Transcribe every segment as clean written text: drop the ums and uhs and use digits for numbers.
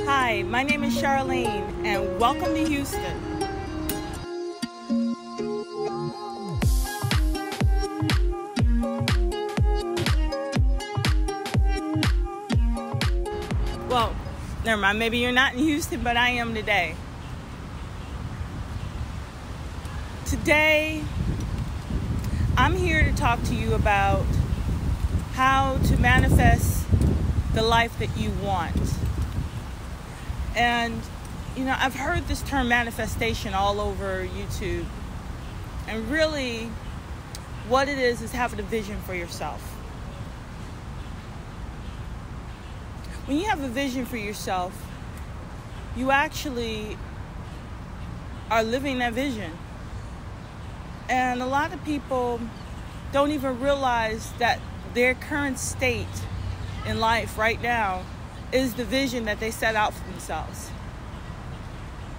Hi, my name is Charlene, and welcome to Houston. Well, never mind, maybe you're not in Houston, but I am today. Today, I'm here to talk to you about how to manifest the life that you want. And, I've heard this term manifestation all over YouTube. And really, what it is having a vision for yourself. When you have a vision for yourself, you actually are living that vision. And a lot of people don't even realize that their current state in life right now is the vision that they set out for themselves.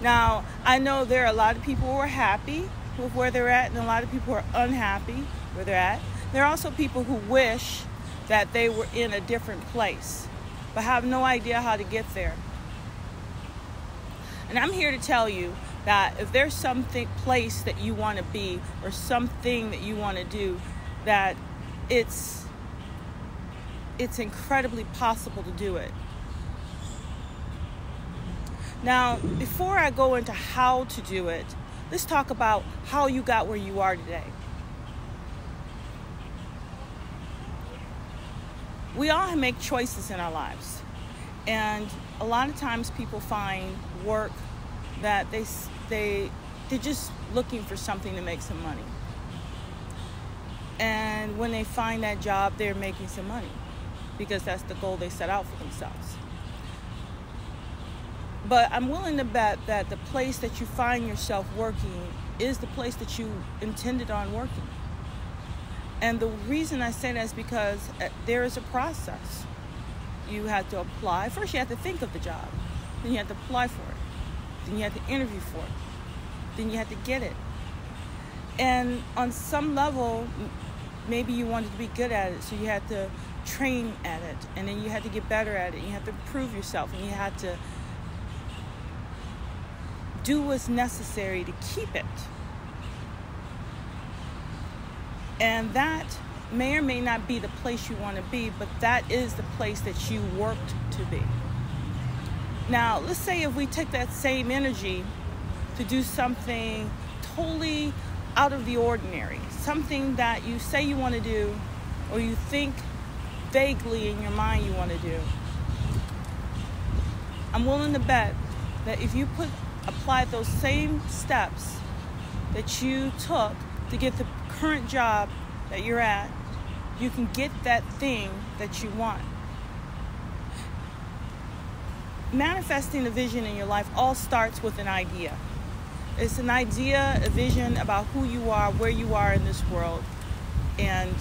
Now, I know there are a lot of people who are happy with where they're at and a lot of people who are unhappy where they're at. There are also people who wish that they were in a different place, but have no idea how to get there. And I'm here to tell you that if there's something place that you want to be or something that you want to do, that it's incredibly possible to do it. Now, before I go into how to do it, let's talk about how you got where you are today. We all make choices in our lives. And a lot of times people find work that they're just looking for something to make some money. And when they find that job, they're making some money because that's the goal they set out for themselves. But I'm willing to bet that the place that you find yourself working is the place that you intended on working. And the reason I say that is because there is a process. You have to apply. First, you have to think of the job. Then you have to apply for it. Then you have to interview for it. Then you have to get it. And on some level, maybe you wanted to be good at it, so you had to train at it. And then you had to get better at it. You had to prove yourself. And you had to do what's necessary to keep it. And that may or may not be the place you want to be, but that is the place that you worked to be. Now, let's say if we take that same energy to do something totally out of the ordinary, something that you say you want to do, or you think vaguely in your mind you want to do. I'm willing to bet that if you apply those same steps that you took to get the current job that you're at, you can get that thing that you want. Manifesting a vision in your life all starts with an idea. It's an idea, a vision about who you are, where you are in this world, and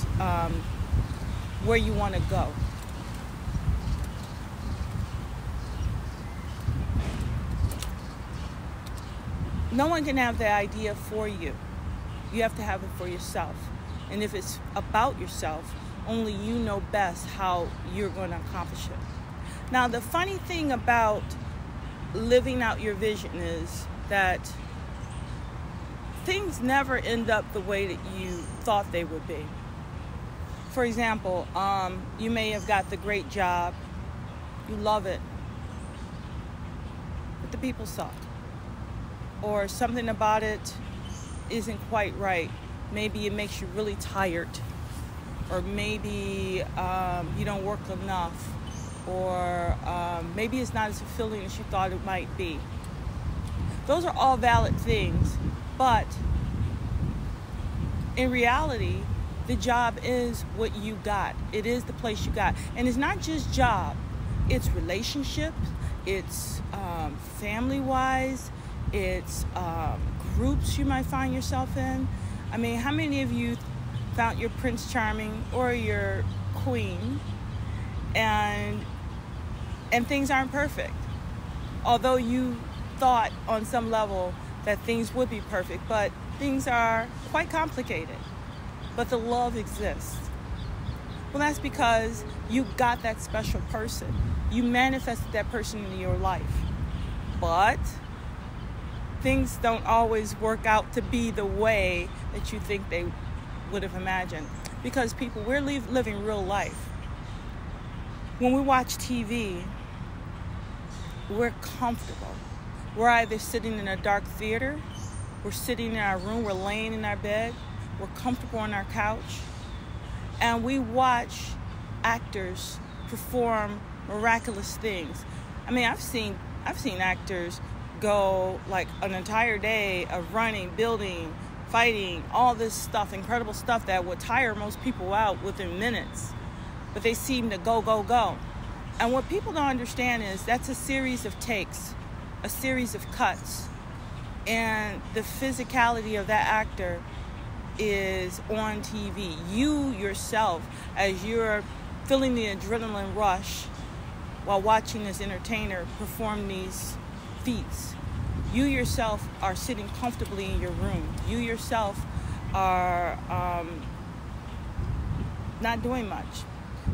where you want to go. No one can have the idea for you. You have to have it for yourself. And if it's about yourself, only you know best how you're going to accomplish it. Now, the funny thing about living out your vision is that things never end up the way that you thought they would be. For example, you may have got the great job. You love it. But the people suck. Or something about it isn't quite right. Maybe it makes you really tired. Or maybe you don't work enough. Or maybe it's not as fulfilling as you thought it might be. Those are all valid things. But in reality, the job is what you got. It is the place you got. And it's not just job. It's relationships. It's family-wise. It's groups you might find yourself in. I mean, how many of you found your Prince Charming or your Queen and things aren't perfect? Although you thought on some level that things would be perfect, but things are quite complicated. But the love exists. Well, that's because you got that special person. You manifested that person into your life. But things don't always work out to be the way that you think they would have imagined. Because people, we're living real life. When we watch TV, we're comfortable. We're either sitting in a dark theater, we're sitting in our room, we're laying in our bed, we're comfortable on our couch, and we watch actors perform miraculous things. I mean, I've seen actors go like an entire day of running, building, fighting, all this stuff, incredible stuff that would tire most people out within minutes. But they seem to go. And what people don't understand is that's a series of takes, a series of cuts. And the physicality of that actor is on TV. You yourself, as you're feeling the adrenaline rush while watching this entertainer perform these feats, you yourself are sitting comfortably in your room. You yourself are not doing much.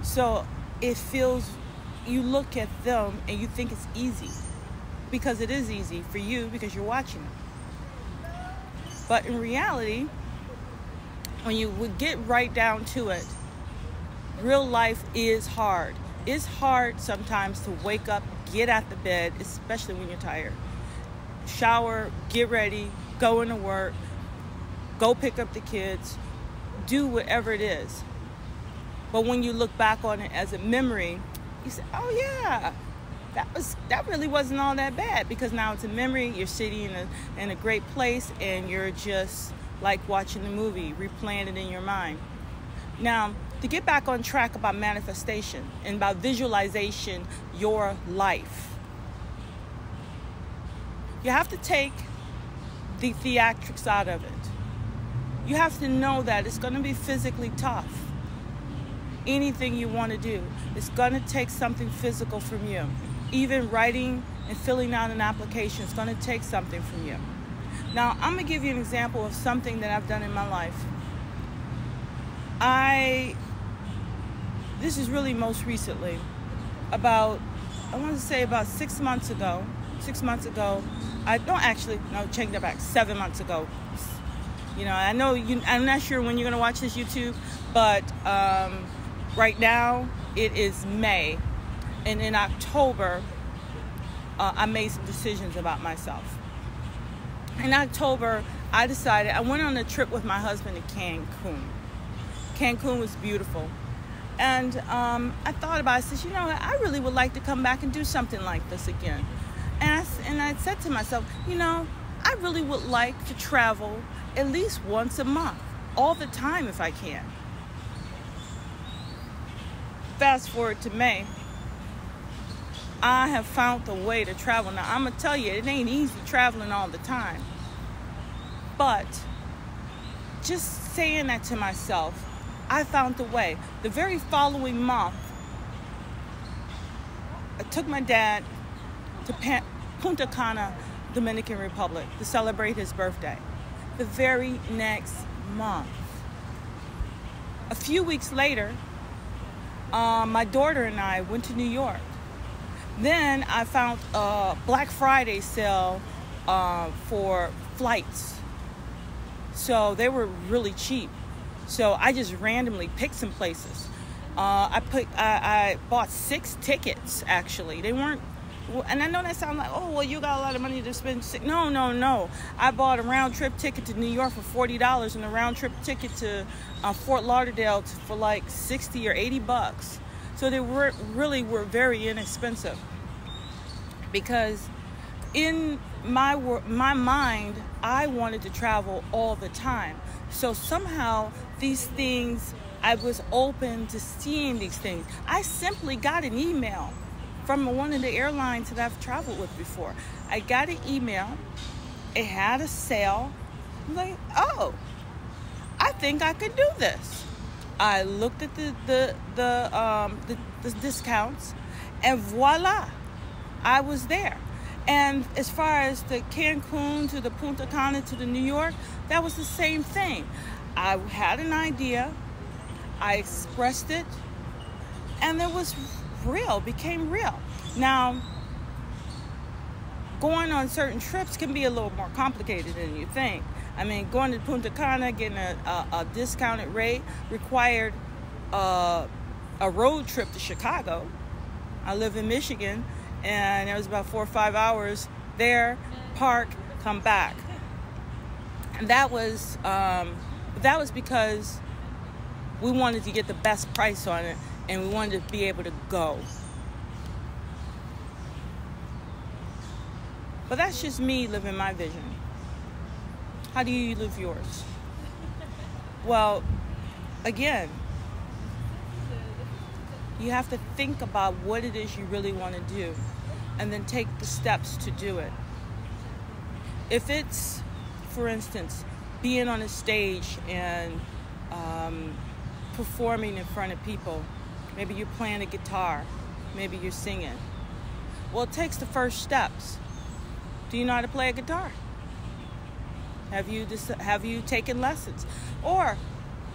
So it feels, you look at them and you think it's easy, because it is easy for you because you're watching it. But in reality, when you would get right down to it, real life is hard. It's hard sometimes to wake up, get out the bed, especially when you're tired. Shower, get ready, go into work, go pick up the kids, do whatever it is. But when you look back on it as a memory, you say, oh yeah, that really wasn't all that bad, because now it's a memory. You're sitting in a great place, and you're just like watching the movie, replaying it in your mind. Now, to get back on track about manifestation and about visualization, your life, you have to take the theatrics out of it. You have to know that it's going to be physically tough. Anything you want to do, it's going to take something physical from you. Even writing and filling out an application is going to take something from you. Now, I'm going to give you an example of something that I've done in my life. This is really most recently, I want to say about 6 months ago. 6 months ago, change that back, 7 months ago. You know, I'm not sure when you're going to watch this YouTube, but right now it is May, and in October I made some decisions about myself. In October, I decided, I went on a trip with my husband to Cancun. Cancun was beautiful. And I thought about it. I said, you know what? I really would like to come back and do something like this again. And I said to myself, you know, I really would like to travel at least once a month, all the time if I can. Fast forward to May. I have found a way to travel. Now, I'm going to tell you, it ain't easy traveling all the time. But just saying that to myself, I found a way. The very following month, I took my dad to Punta Cana, Dominican Republic, to celebrate his birthday. The very next month. A few weeks later, my daughter and I went to New York. Then I found a Black Friday sale for flights. So they were really cheap. So I just randomly picked some places. I bought 6 tickets, actually. They weren't, and I know that sounds like, oh, well, you got a lot of money to spend. No. I bought a round-trip ticket to New York for $40 and a round-trip ticket to Fort Lauderdale for like $60 or $80. So they were very inexpensive. Because in my mind, I wanted to travel all the time. So somehow these things, I was open to seeing these things. I simply got an email from one of the airlines that I've traveled with before. I got an email. It had a sale. I'm like, oh, I think I could do this. I looked at the discounts, and voila, I was there. And as far as the Cancun to the Punta Cana to the New York, that was the same thing. I had an idea, I expressed it, and it was real, became real. Now, going on certain trips can be a little more complicated than you think. I mean, going to Punta Cana, getting a discounted rate required a road trip to Chicago. I live in Michigan, and it was about 4 or 5 hours there, park, come back. And that was because we wanted to get the best price on it, and we wanted to be able to go. But that's just me living my vision. How do you live yours? Well, again, you have to think about what it is you really want to do and then take the steps to do it. If it's, for instance, being on a stage and performing in front of people, maybe you're playing a guitar, maybe you're singing. Well, it takes the first steps. Do you know how to play a guitar? Have you taken lessons? Or,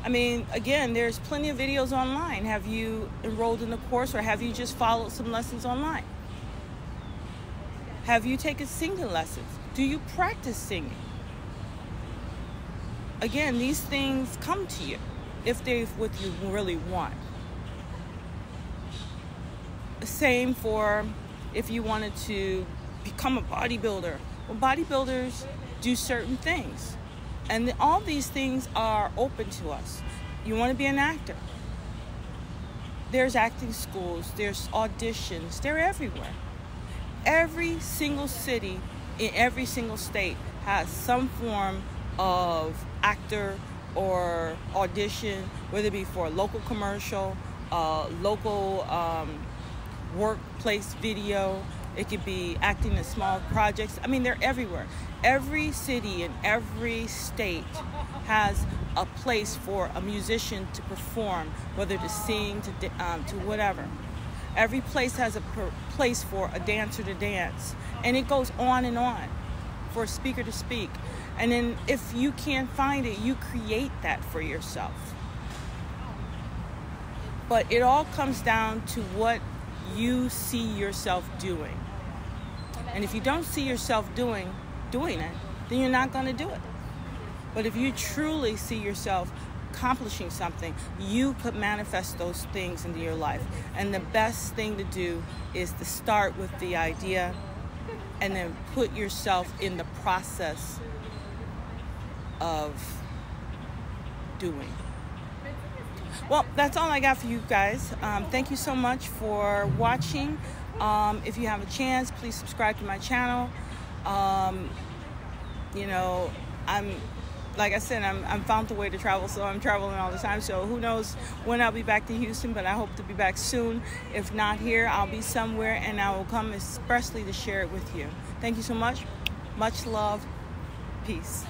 I mean, again, there's plenty of videos online. Have you enrolled in a course, or have you just followed some lessons online? Have you taken singing lessons? Do you practice singing? Again, these things come to you if they're what you really want. Same for if you wanted to become a bodybuilder. Well, bodybuilders do certain things, and all these things are open to us. You want to be an actor, there's acting schools, there's auditions, they're everywhere. Every single city in every single state has some form of actor or audition, whether it be for a local commercial, local workplace video. It could be acting in small projects. I mean, they're everywhere. Every city and every state has a place for a musician to perform, whether to sing, to whatever. Every place has a place for a dancer to dance. And it goes on and on for a speaker to speak. And then if you can't find it, you create that for yourself. But it all comes down to what you see yourself doing. And if you don't see yourself doing it, then you're not going to do it. But if you truly see yourself accomplishing something, you could manifest those things into your life. And the best thing to do is to start with the idea and then put yourself in the process of doing. Well, that's all I got for you guys. Thank you so much for watching. If you have a chance, please subscribe to my channel. You know, like I said, I'm found the way to travel, so I'm traveling all the time. So who knows when I'll be back to Houston, but I hope to be back soon. If not here, I'll be somewhere, and I will come expressly to share it with you. Thank you so much. Much love. Peace.